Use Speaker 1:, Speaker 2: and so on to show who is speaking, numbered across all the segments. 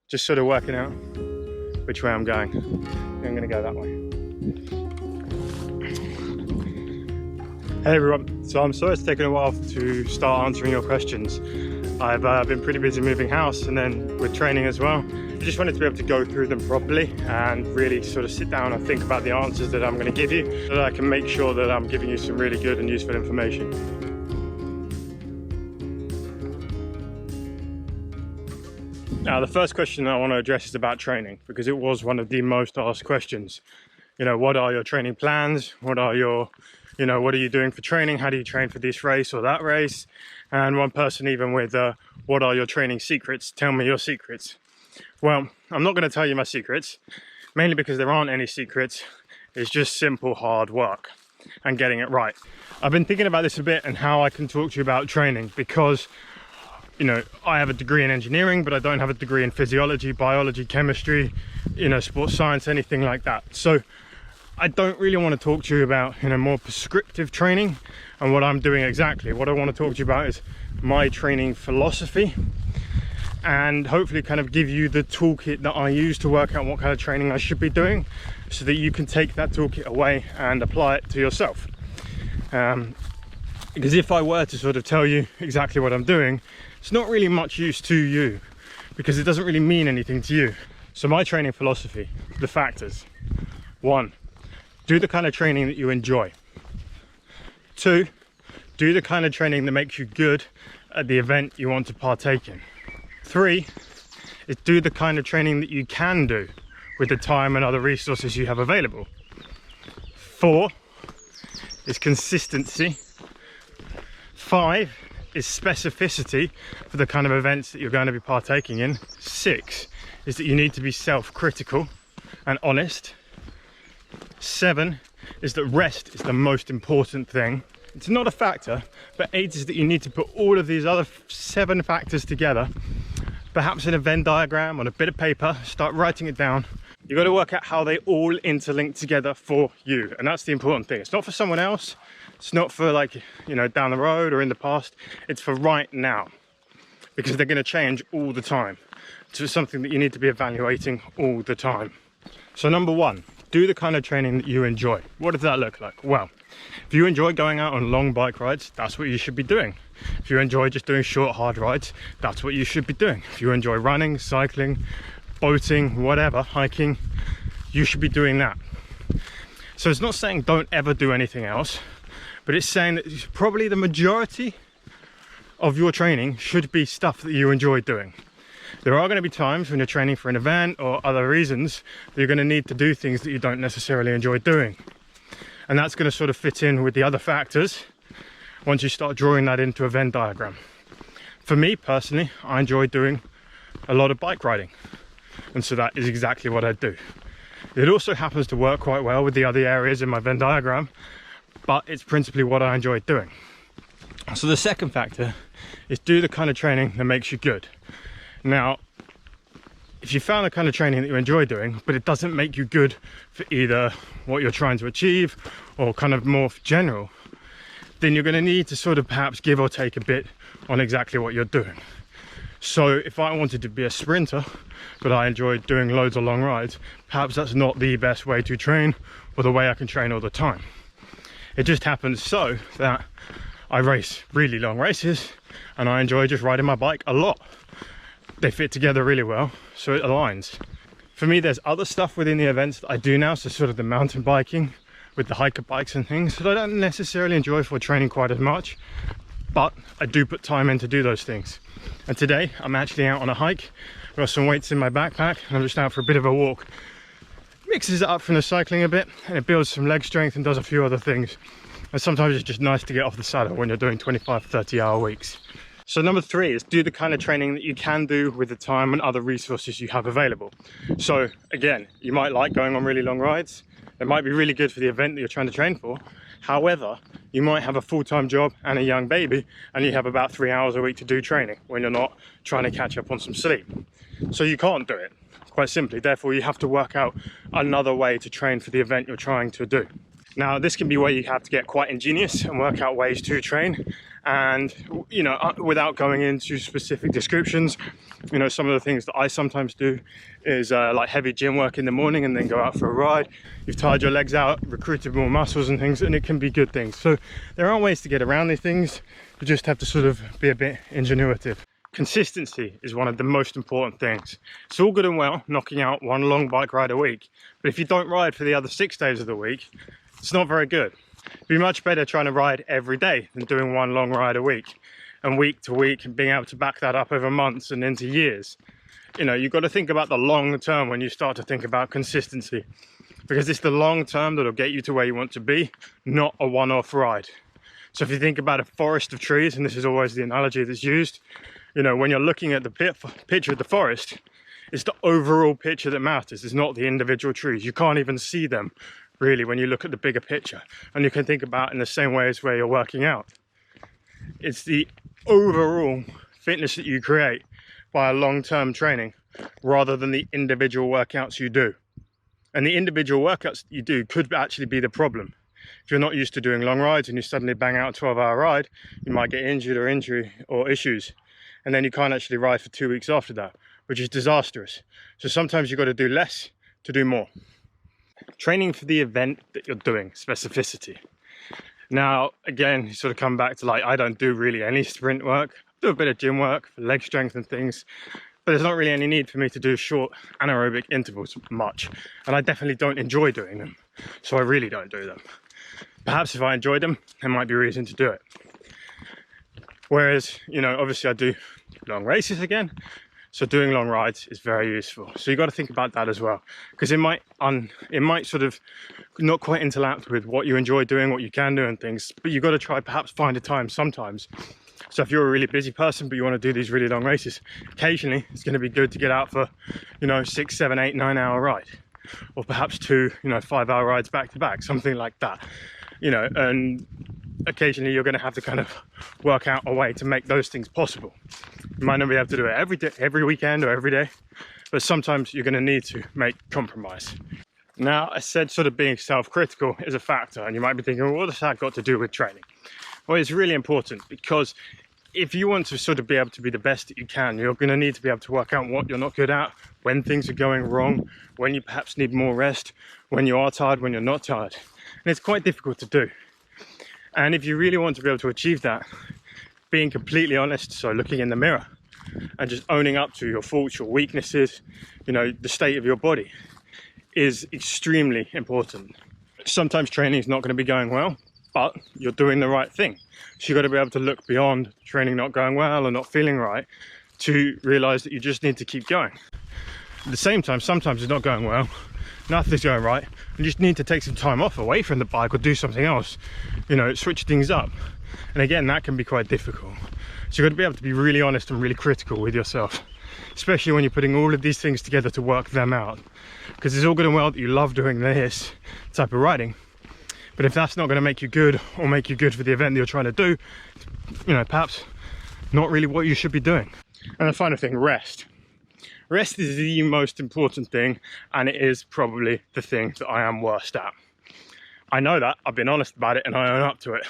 Speaker 1: just sort of working out which way I'm going. I'm gonna go that way. Hey everyone, so I'm sorry it's taken a while to start answering your questions. I've been pretty busy moving house and then with training as well. I just wanted to be able to go through them properly and really sort of sit down and think about the answers that I'm going to give you so that I can make sure that I'm giving you some really good and useful information. Now, the first question I want to address is about training, because it was one of the most asked questions. You know, what are your training plans? What are your, what are you doing for training? How do you train for this race or that race? And one person even with, what are your training secrets? Tell me your secrets. Well, I'm not going to tell you my secrets, mainly because there aren't any secrets. It's just simple hard work and getting it right. I've been thinking about this a bit and how I can talk to you about training, because I have a degree in engineering, but I don't have a degree in physiology, biology, chemistry, sports science, anything like that. So I don't really want to talk to you about, more prescriptive training and what I'm doing exactly. What I want to talk to you about is my training philosophy, and hopefully kind of give you the toolkit that I use to work out what kind of training I should be doing, so that you can take that toolkit away and apply it to yourself. Because if I were to sort of tell you exactly what I'm doing, it's not really much use to you, because it doesn't really mean anything to you. So my training philosophy, the factors: 1, do the kind of training that you enjoy. 2, do the kind of training that makes you good at the event you want to partake in. 3 is do the kind of training that you can do with the time and other resources you have available. 4 is consistency. 5 is specificity for the kind of events that you're going to be partaking in. 6 is that you need to be self-critical and honest. 7 is that rest is the most important thing. It's not a factor, but 8 is that you need to put all of these other 7 factors together, perhaps in a Venn diagram on a bit of paper, start writing it down. You've got to work out how they all interlink together for you, and that's the important thing. It's not for someone else. It's not for down the road or in the past. It's for right now, because they're going to change all the time. So it's something that you need to be evaluating all the time. So number 1, do the kind of training that you enjoy. What does that look like? Well, if you enjoy going out on long bike rides, that's what you should be doing. If you enjoy just doing short, hard rides, that's what you should be doing. If you enjoy running, cycling, boating, whatever, hiking, you should be doing that. So it's not saying don't ever do anything else, but it's saying that probably the majority of your training should be stuff that you enjoy doing. There are going to be times when you're training for an event or other reasons that you're going to need to do things that you don't necessarily enjoy doing. And that's going to sort of fit in with the other factors once you start drawing that into a Venn diagram. For me personally, I enjoy doing a lot of bike riding, and so that is exactly what I do. It also happens to work quite well with the other areas in my Venn diagram, but it's principally what I enjoy doing. So the second factor is do the kind of training that makes you good. Now, if you found the kind of training that you enjoy doing, but it doesn't make you good for either what you're trying to achieve or kind of more general, then you're going to need to sort of perhaps give or take a bit on exactly what you're doing. So if I wanted to be a sprinter, but I enjoy doing loads of long rides, perhaps that's not the best way to train or the way I can train all the time. It just happens so that I race really long races and I enjoy just riding my bike a lot. They fit together really well, so it aligns. For me, there's other stuff within the events that I do now, so sort of the mountain biking with the hiker bikes and things that I don't necessarily enjoy for training quite as much, but I do put time in to do those things. And today I'm actually out on a hike. I've got some weights in my backpack and I'm just out for a bit of a walk. Mixes it up from the cycling a bit, and it builds some leg strength and does a few other things. And sometimes it's just nice to get off the saddle when you're doing 25-30 hour weeks. So number 3 is do the kind of training that you can do with the time and other resources you have available. So again, you might like going on really long rides. It might be really good for the event that you're trying to train for. However, you might have a full-time job and a young baby, and you have about 3 hours a week to do training when you're not trying to catch up on some sleep. So you can't do it, quite simply. Therefore, you have to work out another way to train for the event you're trying to do. Now, this can be where you have to get quite ingenious and work out ways to train. And, you know, without going into specific descriptions, you know, some of the things that I sometimes do is like heavy gym work in the morning and then go out for a ride. You've tired your legs out, recruited more muscles and things, and it can be good things. So there are ways to get around these things. You just have to sort of be a bit ingenuitive. Consistency is one of the most important things. It's all good and well knocking out one long bike ride a week, but if you don't ride for the other 6 days of the week, it's not very good. It'd be much better trying to ride every day than doing one long ride a week, and week to week, and being able to back that up over months and into years. You know, you've got to think about the long term when you start to think about consistency, because it's the long term that'll get you to where you want to be, not a one-off ride. So if you think about a forest of trees, and this is always the analogy that's used, you know, when you're looking at the picture of the forest, it's the overall picture that matters. It's not the individual trees. You can't even see them really when you look at the bigger picture. And you can think about in the same way as where you're working out. It's the overall fitness that you create by a long-term training rather than the individual workouts you do. And the individual workouts you do could actually be the problem. If you're not used to doing long rides and you suddenly bang out a 12-hour ride, you might get injured or injury or issues. And then you can't actually ride for 2 weeks after that, which is disastrous. So sometimes you've got to do less to do more. Training for the event that you're doing, specificity. Now, again, you sort of come back to like, I don't do really any sprint work. I do a bit of gym work for leg strength and things, but there's not really any need for me to do short anaerobic intervals much. And I definitely don't enjoy doing them. So I really don't do them. Perhaps if I enjoyed them, there might be a reason to do it. Whereas, you know, obviously I do long races again. So doing long rides is very useful. So you've got to think about that as well, because it might sort of not quite interlap with what you enjoy doing, what you can do and things, but you've got to try perhaps find a time sometimes. So if you're a really busy person, but you want to do these really long races, occasionally it's going to be good to get out for, you know, 6, 7, 8, 9 hour ride, or perhaps 2, you know, 5-hour rides back to back, something like that, you know, and occasionally you're going to have to kind of work out a way to make those things possible. You might not be able to do it every day, every weekend or every day, but sometimes you're going to need to make compromise. Now, I said sort of being self-critical is a factor, and you might be thinking, well, what has that got to do with training? Well, it's really important, because if you want to sort of be able to be the best that you can, you're going to need to be able to work out what you're not good at, when things are going wrong, when you perhaps need more rest, when you are tired, when you're not tired. And it's quite difficult to do. And if you really want to be able to achieve that, being completely honest, so looking in the mirror and just owning up to your faults, your weaknesses, you know, the state of your body is extremely important. Sometimes training is not going to be going well, but you're doing the right thing. So you've got to be able to look beyond training not going well or not feeling right to realize that you just need to keep going. At the same time, sometimes it's not going well, nothing's going right, you just need to take some time off away from the bike or do something else, you know, switch things up. And again, that can be quite difficult. So you've got to be able to be really honest and really critical with yourself, especially when you're putting all of these things together to work them out. Because it's all good and well that you love doing this type of riding, but if that's not going to make you good or make you good for the event that you're trying to do, you know, perhaps not really what you should be doing. And the final thing, rest. Rest is the most important thing, and it is probably the thing that I am worst at. I know that, I've been honest about it, and I own up to it,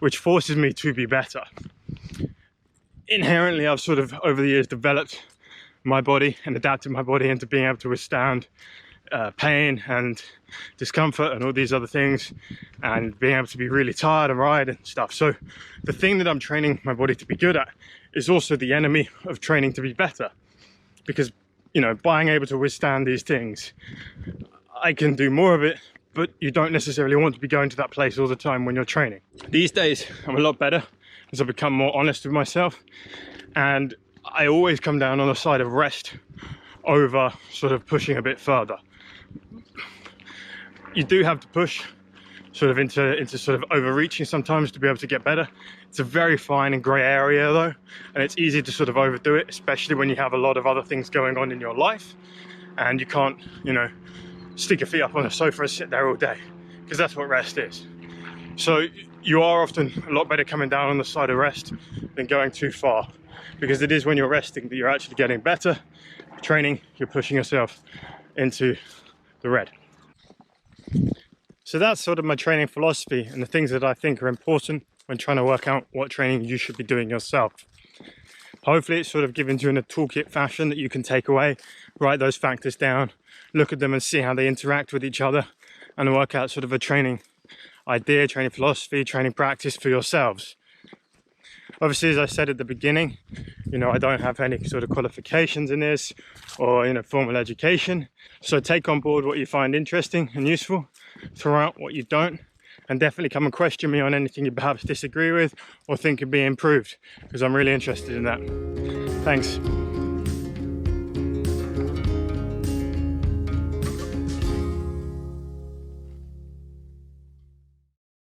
Speaker 1: which forces me to be better. Inherently, I've sort of over the years developed my body and adapted my body into being able to withstand pain and discomfort and all these other things, and being able to be really tired and ride and stuff. So the thing that I'm training my body to be good at is also the enemy of training to be better, because, you know, being able to withstand these things, I can do more of it, but you don't necessarily want to be going to that place all the time when you're training. These days I'm a lot better as I become more honest with myself, and I always come down on the side of rest over sort of pushing a bit further. You do have to push sort of into sort of overreaching sometimes to be able to get better. It's a very fine and grey area though, and it's easy to sort of overdo it, especially when you have a lot of other things going on in your life and you can't, you know, stick your feet up on a sofa and sit there all day, because that's what rest is. So you are often a lot better coming down on the side of rest than going too far, because it is when you're resting that you're actually getting better. Training, you're pushing yourself into the red. So that's sort of my training philosophy and the things that I think are important when trying to work out what training you should be doing yourself. Hopefully it's sort of given to you in a toolkit fashion that you can take away, write those factors down, look at them and see how they interact with each other, and work out sort of a training idea, training philosophy, training practice for yourselves. Obviously, as I said at the beginning, I don't have any sort of qualifications in this or, formal education. So take on board what you find interesting and useful, throw out what you don't, and definitely come and question me on anything you perhaps disagree with or think could be improved, because I'm really interested in that. Thanks.